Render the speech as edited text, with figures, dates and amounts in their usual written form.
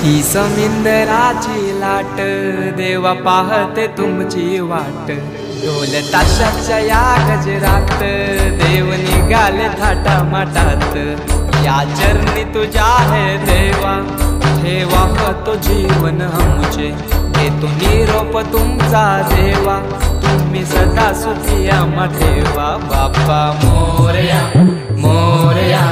ही समिंदराची लाट देवा पाहते तुमची वाट। ढोल ताशाच्या या गजरात देव निघाले थाटा माटात। या चरणी तुझ्या है देवा ठेवा तो जीवन आमचे। घेतो निरोप तुमचा देवा तुम्ही सदा सुखी आम्हा ठेवा। बाप्पा मोरया मोरया।